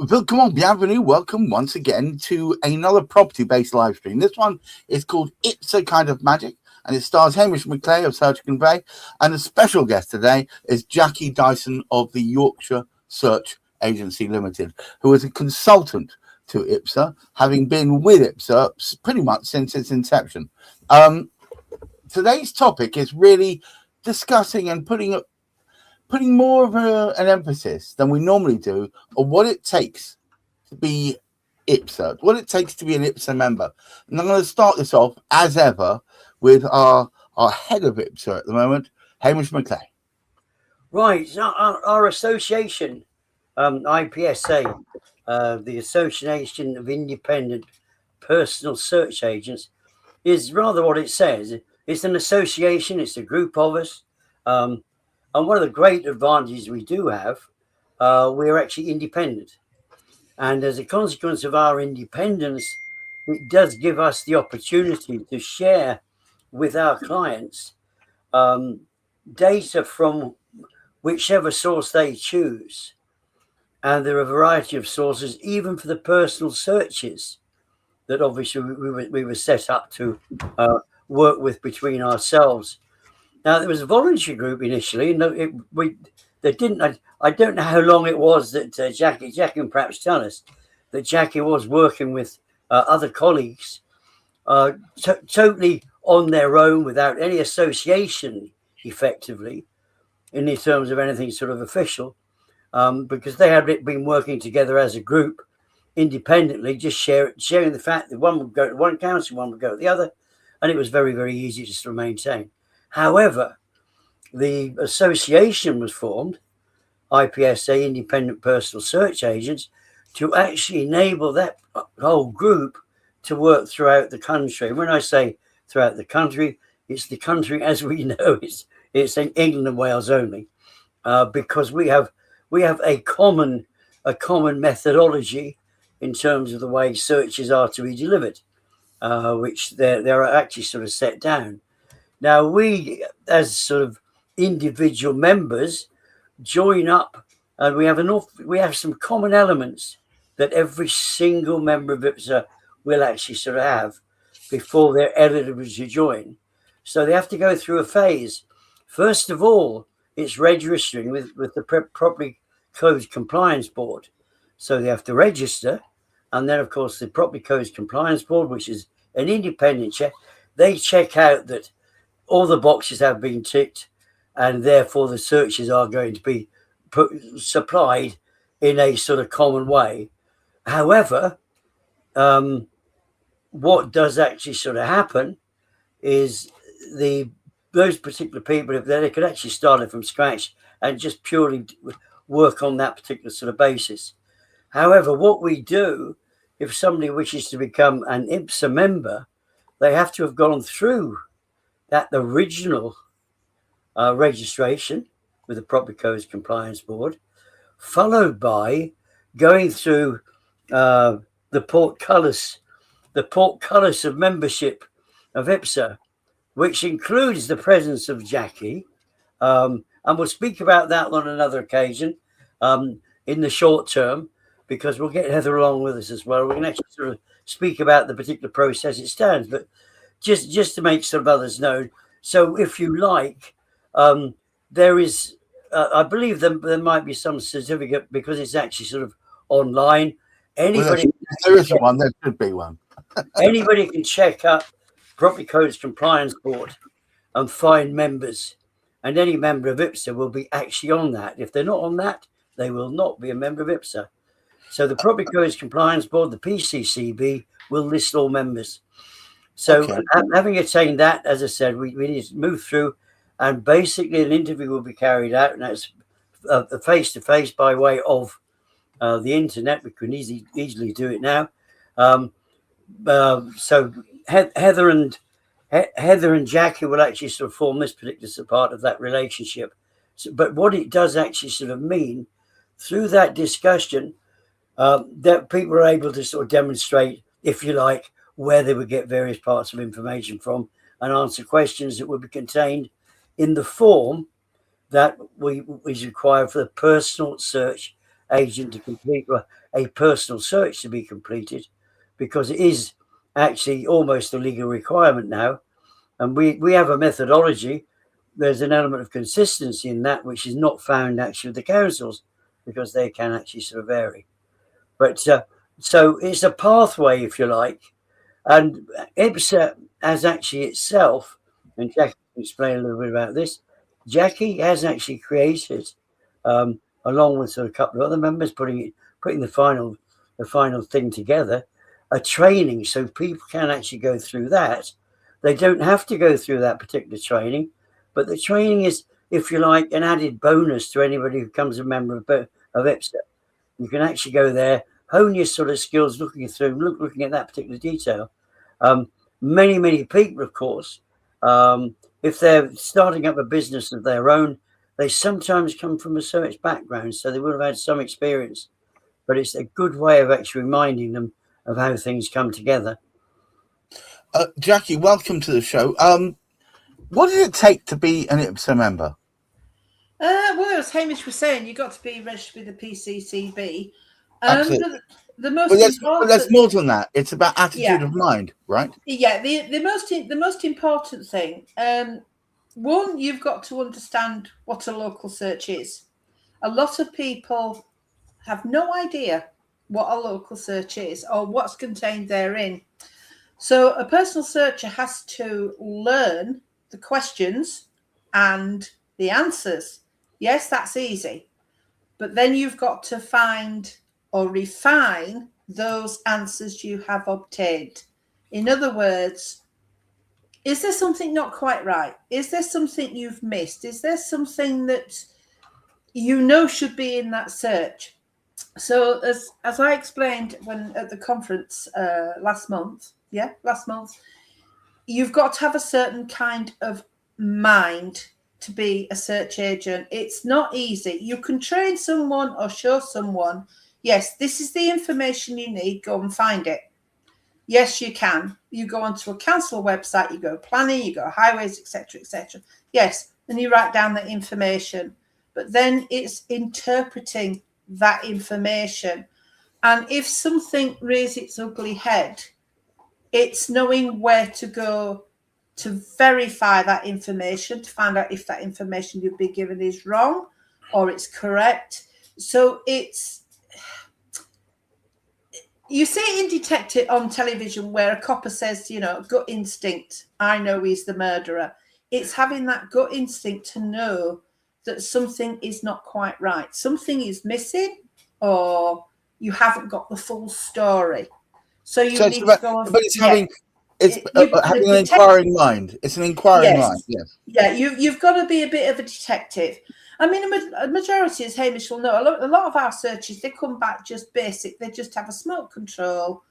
Bienvenue, welcome once again to another property-based live stream. This one is called Ipsa Kind of Magic, and it stars Hamish McClay of Search Convey, and the special guest today is Jackie Dyson of the Yorkshire Search Agency Limited, who is a consultant to Ipsa, having been with Ipsa pretty much since its inception. Today's topic is really discussing and putting more of an emphasis than we normally do on what it takes to be Ipsa, what it takes to be an Ipsa member. And I'm going to start this off, as ever, with our head of Ipsa at the moment, Hamish McClay. Right, so our association, IPSA, the Association of Independent Personal Search Agents, is rather what it says. It's an association, it's a group of us. And one of the great advantages we do have, we're actually independent. And as a consequence of our independence, it does give us the opportunity to share with our clients data from whichever source they choose. And there are a variety of sources, even for the personal searches that obviously we were set up to work with between ourselves. Now, there was a voluntary group initially, and they didn't. I don't know how long it was that Jackie can perhaps tell us that Jackie was working with other colleagues, totally on their own, without any association, effectively, in the terms of anything sort of official, because they had been working together as a group, independently, just sharing the fact that one would go to one council, one would go to the other, and it was very, very easy just to maintain. However, the association was formed, IPSA, Independent Personal Search Agents, to actually enable that whole group to work throughout the country. When I say throughout the country, it's the country as we know. It's in England and Wales only, because we have a common methodology in terms of the way searches are to be delivered, which they're actually sort of set down. Now, we, as sort of individual members, join up, and we have some common elements that every single member of Ipsa will actually sort of have before they're eligible to join. So they have to go through a phase. First of all, it's registering with the Property Codes Compliance Board. So they have to register, and then, of course, the Property Codes Compliance Board, which is an independent check, they check out that all the boxes have been ticked, and therefore the searches are going to be supplied in a sort of common way. However, what does actually sort of happen is those particular people, if they could actually start it from scratch and just purely work on that particular sort of basis. However, what we do, if somebody wishes to become an Ipsa member, they have to have gone through that original registration with the Property Codes Compliance Board, followed by going through the portcullis of membership of Ipsa, which includes the presence of Jackie, and we'll speak about that on another occasion in the short term, because we'll get Heather along with us as well. We can actually sort of speak about the particular process it stands, but just to make some others know. So if you like, there is, I believe there might be some certificate, because it's actually sort of online. Anybody, there is one, there should be one. Anybody can check up Property Codes Compliance Board and find members, and any member of Ipsa will be actually on that. If they're not on that, they will not be a member of Ipsa. So the Property Codes Compliance Board, the PCCB, will list all members. So having attained that, as I said, we need to move through, and basically an interview will be carried out, and that's face-to-face by way of the internet. We can easily do it now. So Heather and Jackie will actually sort of form this particular part of that relationship. So, but what it does actually sort of mean, through that discussion, that people are able to sort of demonstrate, if you like, where they would get various parts of information from, and answer questions that would be contained in the form that is required for the Personal Search agent to complete a personal search to be completed, because it is actually almost a legal requirement now. And we have a methodology. There's an element of consistency in that, which is not found actually with the councils, because they can actually sort of vary. But so it's a pathway, if you like. And Ipsa has actually itself, and Jackie can explain a little bit about this, Jackie has actually created, along with a couple of other members, putting the final thing together, a training so people can actually go through that. They don't have to go through that particular training, but the training is, if you like, an added bonus to anybody who becomes a member of Ipsa. You can actually go there, hone your sort of skills, looking at that particular detail. Many people, of course, if they're starting up a business of their own, they sometimes come from a search background, so they would have had some experience. But it's a good way of actually reminding them of how things come together. Jackie, welcome to the show. What did it take to be an Ipsa member? Well, as Hamish was saying, you got to be registered with the PCCB. Absolutely. The most but there's more than that. It's about attitude of mind, right? Yeah, the most important thing. One, you've got to understand what a local search is. A lot of people have no idea what a local search is or what's contained therein. So a personal searcher has to learn the questions and the answers. Yes, that's easy. But then you've got to find or refine those answers you have obtained. In other words, is there something not quite right? Is there something you've missed? Is there something that you know should be in that search? So as I explained when at the conference last month, you've got to have a certain kind of mind to be a search agent. It's not easy. You can train someone or show someone, yes, this is the information you need, go and find it. Yes, you can. You go onto a council website, you go planning, you go highways, etc., etc. Yes, and you write down that information. But then it's interpreting that information. And if something raises its ugly head, it's knowing where to go to verify that information, to find out if that information you've been given is wrong or it's correct. So it's, you see it in Detective on television where a copper says, you know, gut instinct, I know he's the murderer. It's having that gut instinct to know that something is not quite right. Something is missing or you haven't got the full story. So you need to go on. But it's having an inquiring mind. It's an inquiring mind. Yes. Yeah, you've got to be a bit of a detective. I mean, a majority, as Hamish will know, a lot of our searches, they come back just basic. They just have a smoke control,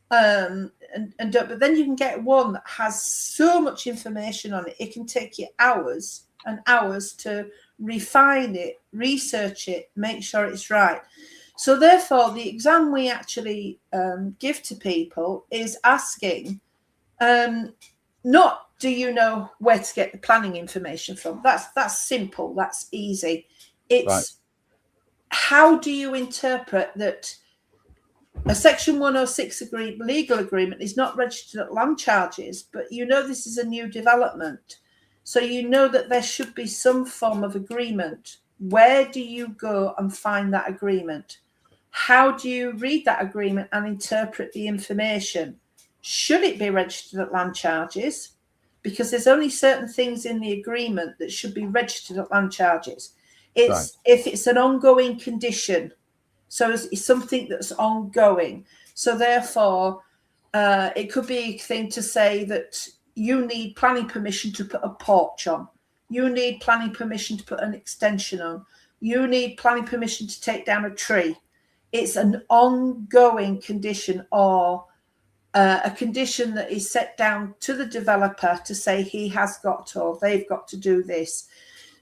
but then you can get one that has so much information on it. It can take you hours and hours to refine it, research it, make sure it's right. So therefore, the exam we actually give to people is asking, not do you know where to get the planning information from? That's simple. That's easy. It's right. How do you interpret that a Section 106 legal agreement is not registered at land charges, but you know this is a new development. So you know that there should be some form of agreement. Where do you go and find that agreement? How do you read that agreement and interpret the information? Should it be registered at land charges? Because there's only certain things in the agreement that should be registered at land charges. It's right. If it's an ongoing condition, so it's something that's ongoing. So therefore, it could be a thing to say that you need planning permission to put a porch on. You need planning permission to put an extension on. You need planning permission to take down a tree. It's an ongoing condition or a condition that is set down to the developer to say he has got to or they've got to do this.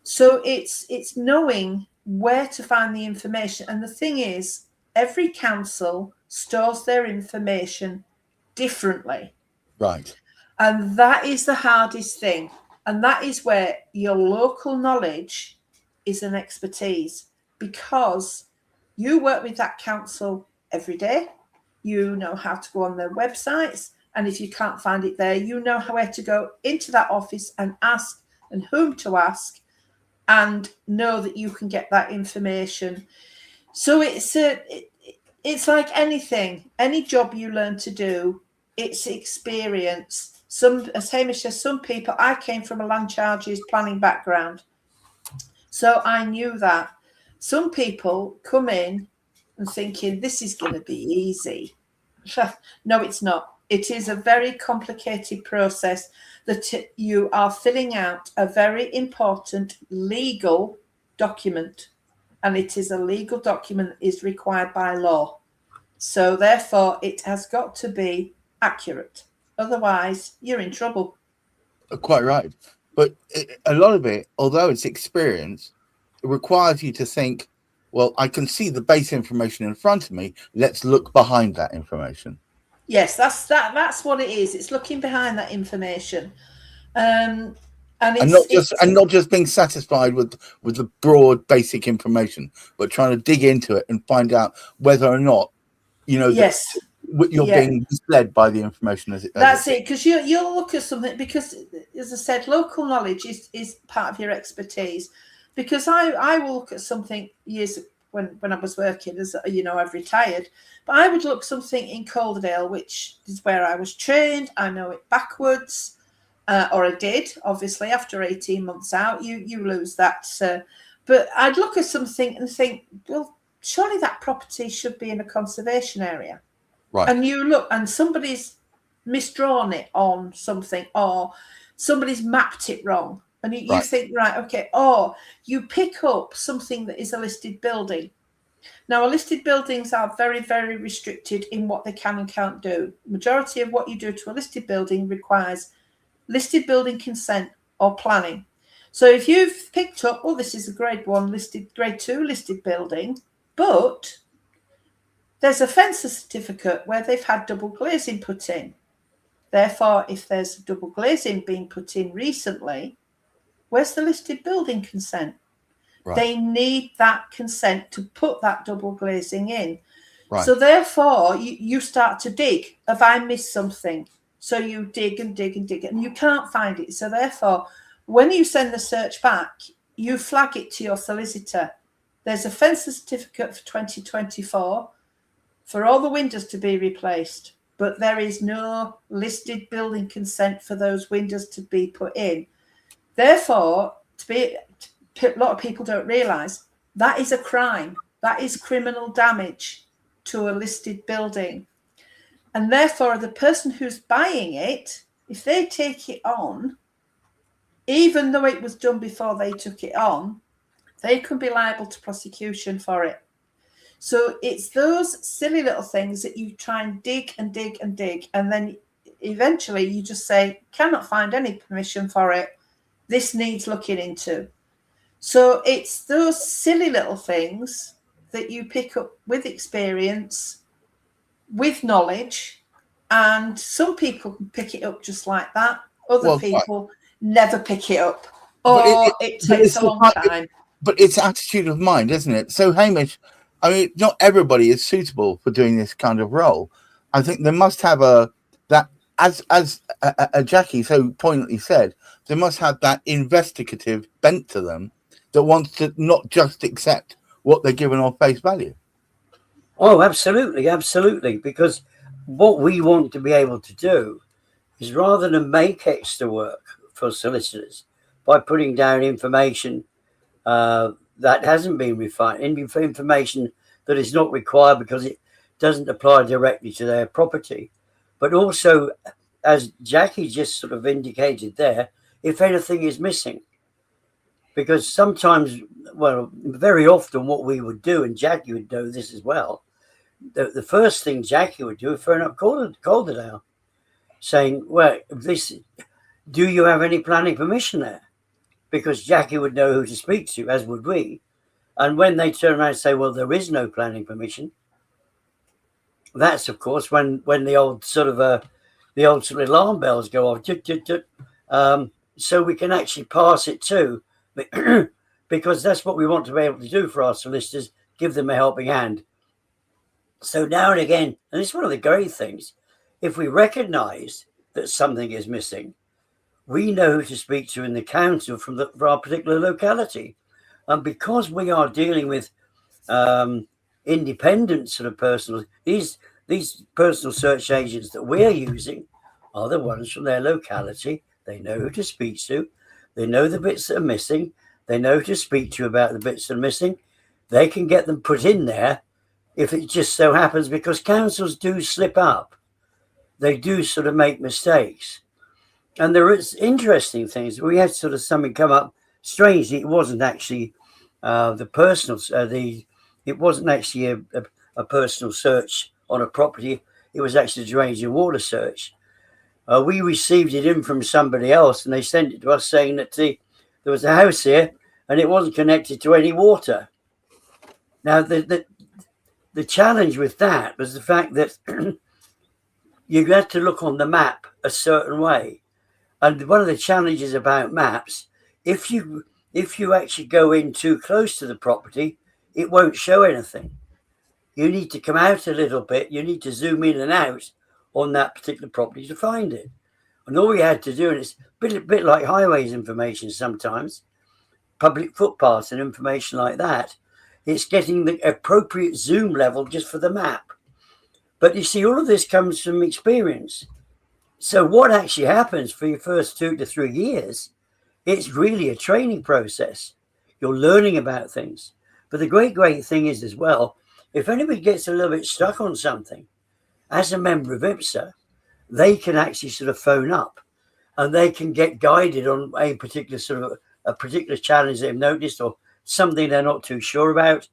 So it's knowing where to find the information. And the thing is, every council stores their information differently. Right. And that is the hardest thing. And that is where your local knowledge is an expertise, because You work with that council every day. You know how to go on their websites. And if you can't find it there, you know where to go into that office and ask and whom to ask, and know that you can get that information. So it's like anything, any job you learn to do, it's experience. As Hamish says, some people, I came from a land charges planning background, so I knew that. Some people come in and thinking this is going to be easy. No, it's not. It is a very complicated process that you are filling out a very important legal document, and it is a legal document that is required by law. So therefore, it has got to be accurate. Otherwise, you're in trouble. Quite right. But a lot of it, although it's experience, it requires you to think, well, I can see the base information in front of me. Let's look behind that information. Yes, that's what it is. It's looking behind that information. And not just being satisfied with the broad basic information, but trying to dig into it and find out whether or not, yes, you're being misled by the information that's it. Because you'll look at something, because as I said, local knowledge is part of your expertise. Because I will look at something years when I was working, as I've retired, but I would look something in Calderdale, which is where I was trained. I know it backwards. Or I did, obviously, after 18 months out, you lose that. But I'd look at something and think, well, surely that property should be in a conservation area. Right. And you look, and somebody's misdrawn it on something, or somebody's mapped it wrong. And you think, right, okay, or you pick up something that is a listed building. Now, listed buildings are very, very restricted in what they can and can't do. Majority of what you do to a listed building requires listed building consent or planning. So if you've picked up, this is a grade 1 listed, grade 2 listed building, but there's a fencer certificate where they've had double glazing put in. Therefore, if there's double glazing being put in recently, where's the listed building consent? Right. They need that consent to put that double glazing in. Right. So therefore, you start to dig. Have I missed something? So you dig and dig and dig, and you can't find it. So therefore, when you send the search back, you flag it to your solicitor. There's a fencer certificate for 2024 for all the windows to be replaced, but there is no listed building consent for those windows to be put in. Therefore, a lot of people don't realise that is a crime. That is criminal damage to a listed building. And therefore, the person who's buying it, if they take it on, even though it was done before they took it on, they could be liable to prosecution for it. So it's those silly little things that you try and dig and dig and dig, and then eventually you just say, cannot find any permission for it. This needs looking into. So it's those silly little things that you pick up with experience, with knowledge, and some people can pick it up just like that. Other people never pick it up, or it takes a long time. But it's attitude of mind, isn't it? So, Hamish, I mean, not everybody is suitable for doing this kind of role. I think they must have as Jackie so poignantly said, they must have that investigative bent to them that wants to not just accept what they're given on face value. Oh, absolutely, absolutely. Because what we want to be able to do is, rather than make extra work for solicitors by putting down information that hasn't been refined, information that is not required because it doesn't apply directly to their property, but also, as Jackie just sort of indicated there, if anything is missing. Because sometimes, very often what we would do, and Jackie would do this as well, the first thing Jackie would do is phone up Calderdale saying, do you have any planning permission there? Because Jackie would know who to speak to, as would we. And when they turn around and say, well, there is no planning permission, that's, of course, when the old sort of alarm bells go off. So we can actually pass it to, because that's what we want to be able to do for our solicitors, give them a helping hand. So now and again, and it's one of the great things, if we recognise that something is missing, we know who to speak to in the council for our particular locality. And because we are dealing with independent sort of personal, these personal search agents that we're using are the ones from their locality. They know who to speak to. They know the bits that are missing. They know who to speak to about the bits that are missing. They can get them put in there if it just so happens, because councils do slip up. They do sort of make mistakes. And there is interesting things. We had sort of something come up. Strangely, it wasn't actually it wasn't actually a personal search on a property. It was actually a drainage and water search. We received it in from somebody else, and they sent it to us saying that there was a house here and it wasn't connected to any water. Now, the challenge with that was the fact that you had to look on the map a certain way. And one of the challenges about maps, if you actually go in too close to the property, it won't show anything. You need to come out a little bit. You need to zoom in and out on that particular property to find it. And all we had to do, and it's a bit like highways information sometimes, public footpaths and information like that, it's getting the appropriate zoom level just for the map. But you see, all of this comes from experience. So what actually happens for your first 2 to 3 years, it's really a training process. You're learning about things. But the great thing is as well, if anybody gets a little bit stuck on something, as a member of Ipsa, they can actually sort of phone up and they can get guided on a particular challenge they've noticed or something they're not too sure about.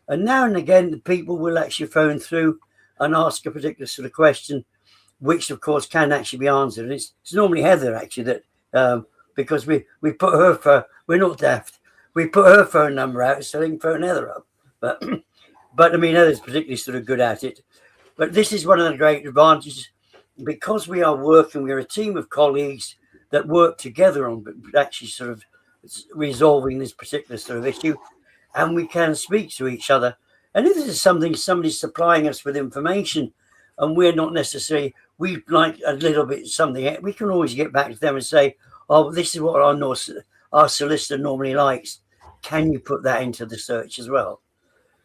And now and again, the people will actually phone through and ask a particular sort of question, which of course can actually be answered. And it's normally Heather actually that, because we put her we're not daft. We put her phone number out so they can phone Heather up. But I mean, Heather's particularly sort of good at it. But this is one of the great advantages, because we're a team of colleagues that work together on actually sort of resolving this particular sort of issue, and we can speak to each other. And if this is somebody's supplying us with information and we're not necessarily, we'd like a little bit something, we can always get back to them and say, oh, this is what our solicitor normally likes. Can you put that into the search as well?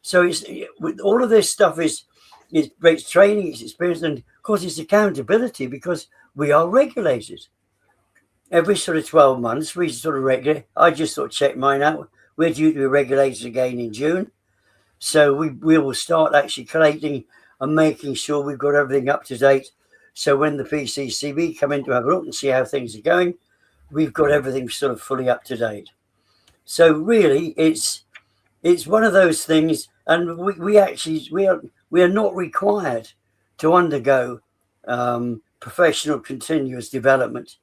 So it's with all of this stuff is it's training, it's experience, and of course it's accountability, because we are regulated. Every sort of 12 months, we sort of regulate. I just sort of check mine out. We're due to be regulated again in June. So we will start actually collating and making sure we've got everything up to date. So when the PCCB come in to have a look and see how things are going, we've got everything sort of fully up to date. So really, it's one of those things, and we are not required to undergo professional continuous development,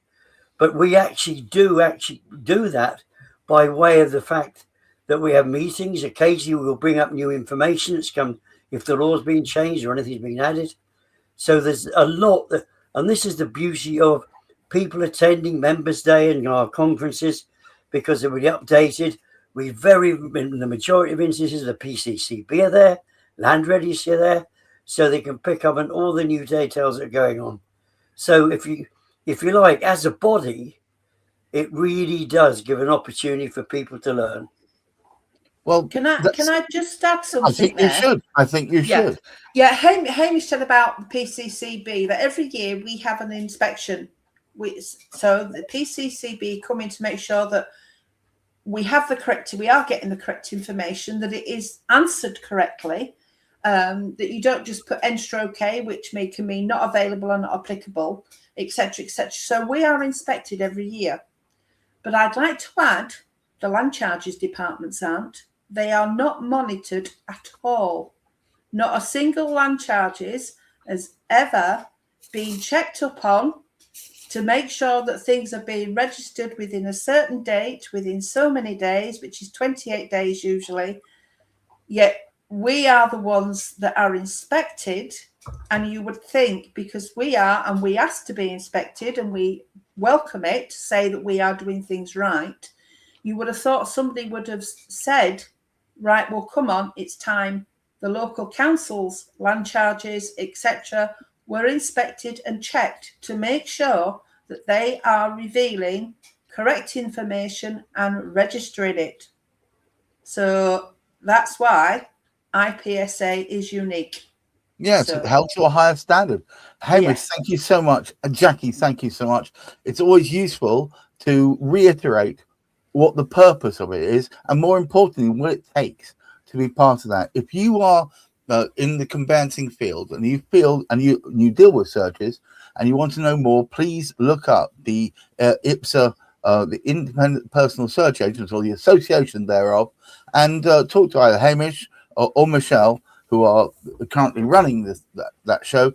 but we actually do that by way of the fact that we have meetings. Occasionally we'll bring up new information that's come, if the law's been changed or anything's been added. So there's a lot and this is the beauty of people attending Members' Day and our conferences, because they'll be updated. In the majority of instances, the PCCB are there, Land Registry are there, so they can pick up on all the new details that are going on. So if you like, as a body, it really does give an opportunity for people to learn. Well, can I just add something? I think you should. Yeah, Hamish said about the PCCB that every year we have an inspection. So the PCCB come in to make sure that we are getting the correct information, that it is answered correctly, that you don't just put enter OK, which can mean not available or not applicable, etc., etc. So we are inspected every year. But I'd like to add, the land charges departments aren't. They are not monitored at all. Not a single land charges has ever been checked up on to make sure that things are being registered within a certain date, within so many days, which is 28 days usually. Yet we are the ones that are inspected, and you would think, because we are, and we ask to be inspected, and we welcome it to say that we are doing things right, you would have thought somebody would have said, right, well, come on, it's time. The local councils, land charges, etc., were inspected and checked to make sure that they are revealing correct information and registering it. So that's why IPSA is unique. Yes, So, held to a higher standard. Hamish, yes. thank you so much. And Jackie, thank you so much. It's always useful to reiterate what the purpose of it is, and more importantly, what it takes to be part of that. If you are in the conveyancing field and you feel and you deal with searches and you want to know more, please look up the Ipsa, the Independent Personal Search Agents, or the association thereof, and talk to either Hamish or Michelle, who are currently running that show,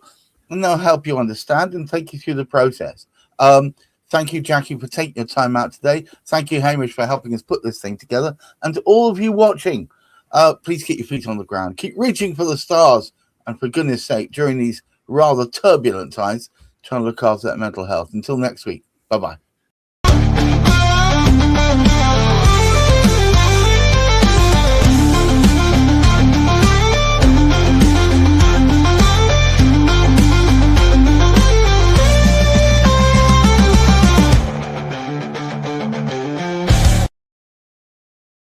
and they'll help you understand and take you through the process. Thank you, Jackie, for taking your time out today. Thank you, Hamish, for helping us put this thing together. And to all of you watching, please keep your feet on the ground. Keep reaching for the stars. And for goodness sake, during these rather turbulent times, try and look after that mental health. Until next week, bye-bye.